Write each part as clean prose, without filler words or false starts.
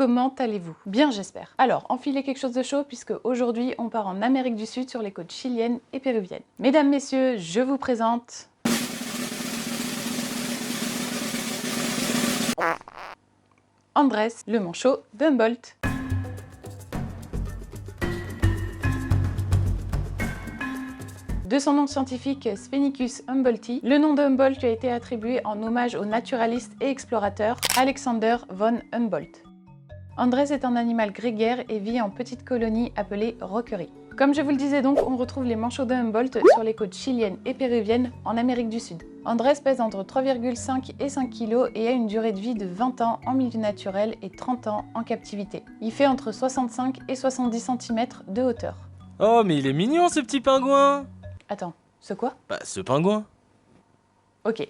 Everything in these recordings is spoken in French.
comment allez-vous? Bien j'espère. Alors, enfilez quelque chose de chaud puisque aujourd'hui on part en Amérique du Sud sur les côtes chiliennes et péruviennes. Mesdames, messieurs, je vous présente... Andrés, le manchot de Humboldt. De son nom scientifique Sphenicus humboldti, le nom de Humboldt lui a été attribué en hommage au naturaliste et explorateur Alexander von Humboldt. Andrés est un animal grégaire et vit en petites colonies appelées rockeries. Comme je vous le disais donc, on retrouve les manchots de Humboldt sur les côtes chiliennes et péruviennes en Amérique du Sud. Andrés pèse entre 3,5 et 5 kg et a une durée de vie de 20 ans en milieu naturel et 30 ans en captivité. Il fait entre 65 et 70 cm de hauteur. Oh mais il est mignon ce petit pingouin! Attends, ce quoi? Bah ce pingouin. Ok.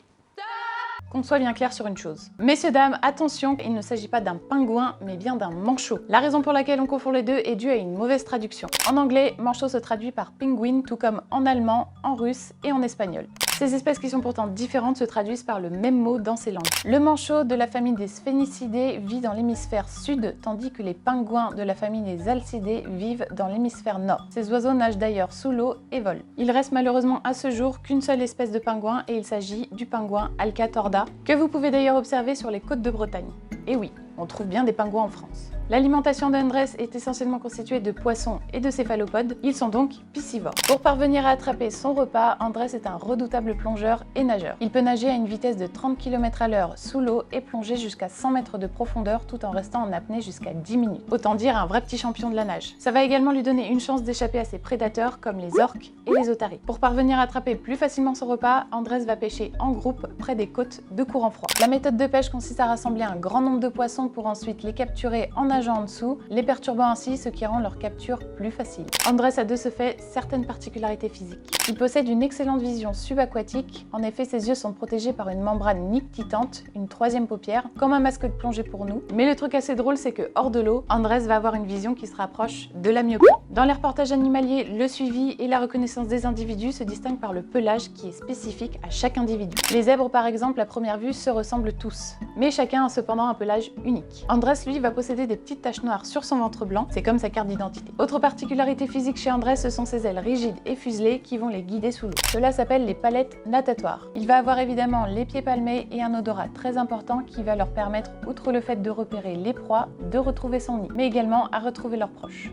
Qu'on soit bien clair sur une chose. Messieurs, dames, attention, il ne s'agit pas d'un pingouin, mais bien d'un manchot. La raison pour laquelle on confond les deux est due à une mauvaise traduction. En anglais, manchot se traduit par penguin, tout comme en allemand, en russe et en espagnol. Ces espèces qui sont pourtant différentes se traduisent par le même mot dans ces langues. Le manchot de la famille des Sphenicidae vit dans l'hémisphère sud, tandis que les pingouins de la famille des Alcidés vivent dans l'hémisphère nord. Ces oiseaux nagent d'ailleurs sous l'eau et volent. Il reste malheureusement à ce jour qu'une seule espèce de pingouin et il s'agit du pingouin Alca torda, que vous pouvez d'ailleurs observer sur les côtes de Bretagne. Et oui, on trouve bien des pingouins en France. L'alimentation d'Andrés est essentiellement constituée de poissons et de céphalopodes, ils sont donc piscivores. Pour parvenir à attraper son repas, Andrés est un redoutable plongeur et nageur. Il peut nager à une vitesse de 30 km/h sous l'eau et plonger jusqu'à 100 mètres de profondeur tout en restant en apnée jusqu'à 10 minutes. Autant dire un vrai petit champion de la nage. Ça va également lui donner une chance d'échapper à ses prédateurs comme les orques et les otaries. Pour parvenir à attraper plus facilement son repas, Andrés va pêcher en groupe près des côtes de courant froid. La méthode de pêche consiste à rassembler un grand nombre de poissons pour ensuite les capturer en nageant en dessous, les perturbant ainsi, ce qui rend leur capture plus facile. Andrés a de ce fait certaines particularités physiques. Il possède une excellente vision subaquatique, en effet ses yeux sont protégés par une membrane nictitante, une troisième paupière, comme un masque de plongée pour nous. Mais le truc assez drôle, c'est que hors de l'eau, Andrés va avoir une vision qui se rapproche de la myopie. Dans les reportages animaliers, le suivi et la reconnaissance des individus se distinguent par le pelage qui est spécifique à chaque individu. Les zèbres par exemple, à première vue, se ressemblent tous, mais chacun a cependant un pelage unique. Andrés lui va posséder des petites taches noires sur son ventre blanc, c'est comme sa carte d'identité. Autre particularité physique chez Andrés, ce sont ses ailes rigides et fuselées qui vont les guider sous l'eau. Cela s'appelle les palettes natatoires. Il va avoir évidemment les pieds palmés et un odorat très important qui va leur permettre, outre le fait de repérer les proies, de retrouver son nid, mais également à retrouver leurs proches.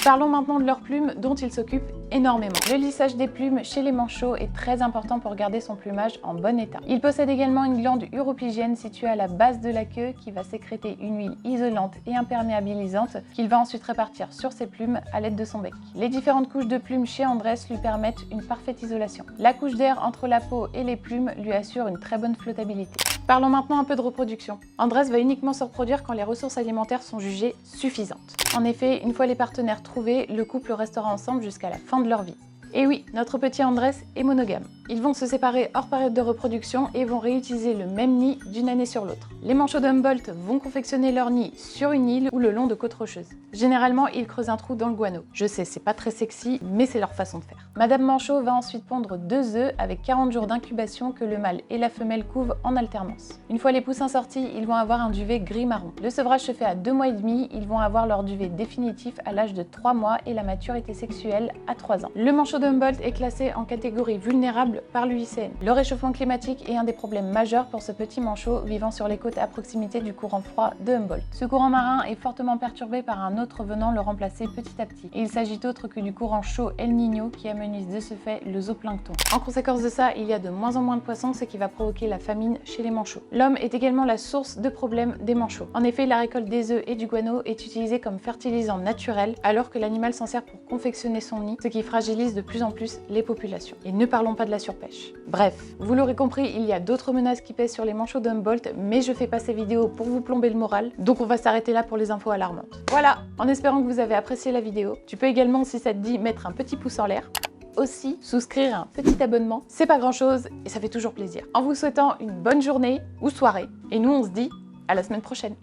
Parlons maintenant de leurs plumes dont ils s'occupent énormément. Le lissage des plumes chez les manchots est très important pour garder son plumage en bon état. Il possède également une glande uropygienne située à la base de la queue qui va sécréter une huile isolante et imperméabilisante qu'il va ensuite répartir sur ses plumes à l'aide de son bec. Les différentes couches de plumes chez Andrés lui permettent une parfaite isolation. La couche d'air entre la peau et les plumes lui assure une très bonne flottabilité. Parlons maintenant un peu de reproduction. Andrés va uniquement se reproduire quand les ressources alimentaires sont jugées suffisantes. En effet, une fois les partenaires trouvés, le couple restera ensemble jusqu'à la fin de leur vie. Et oui, notre petit Andrés est monogame. Ils vont se séparer hors période de reproduction et vont réutiliser le même nid d'une année sur l'autre. Les manchots de Humboldt vont confectionner leur nid sur une île ou le long de côtes rocheuses. Généralement, ils creusent un trou dans le guano. Je sais, c'est pas très sexy, mais c'est leur façon de faire. Madame Manchot va ensuite pondre 2 œufs avec 40 jours d'incubation que le mâle et la femelle couvent en alternance. Une fois les poussins sortis, ils vont avoir un duvet gris-marron. Le sevrage se fait à 2 mois et demi, ils vont avoir leur duvet définitif à l'âge de 3 mois et la maturité sexuelle à 3 ans. Le manchot de Humboldt est classé en catégorie vulnérable par l'UICN. Le réchauffement climatique est un des problèmes majeurs pour ce petit manchot vivant sur les côtes à proximité du courant froid de Humboldt. Ce courant marin est fortement perturbé par un autre venant le remplacer petit à petit. Et il s'agit autre que du courant chaud El Niño qui amenuise de ce fait le zooplancton. En conséquence de ça, il y a de moins en moins de poissons, ce qui va provoquer la famine chez les manchots. L'homme est également la source de problèmes des manchots. En effet, la récolte des œufs et du guano est utilisée comme fertilisant naturel alors que l'animal s'en sert pour confectionner son nid, ce qui fragilise de plus en plus les populations. Et ne parlons pas de la surpêche. Bref, vous l'aurez compris, il y a d'autres menaces qui pèsent sur les manchots de Humboldt, mais je fais pas ces vidéos pour vous plomber le moral, donc on va s'arrêter là pour les infos alarmantes. Voilà, en espérant que vous avez apprécié la vidéo. Tu peux également, si ça te dit, mettre un petit pouce en l'air. Aussi, souscrire à un petit abonnement, c'est pas grand chose et ça fait toujours plaisir. En vous souhaitant une bonne journée ou soirée, et nous on se dit à la semaine prochaine.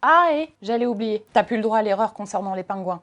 Ah et j'allais oublier, t'as plus le droit à l'erreur concernant les pingouins.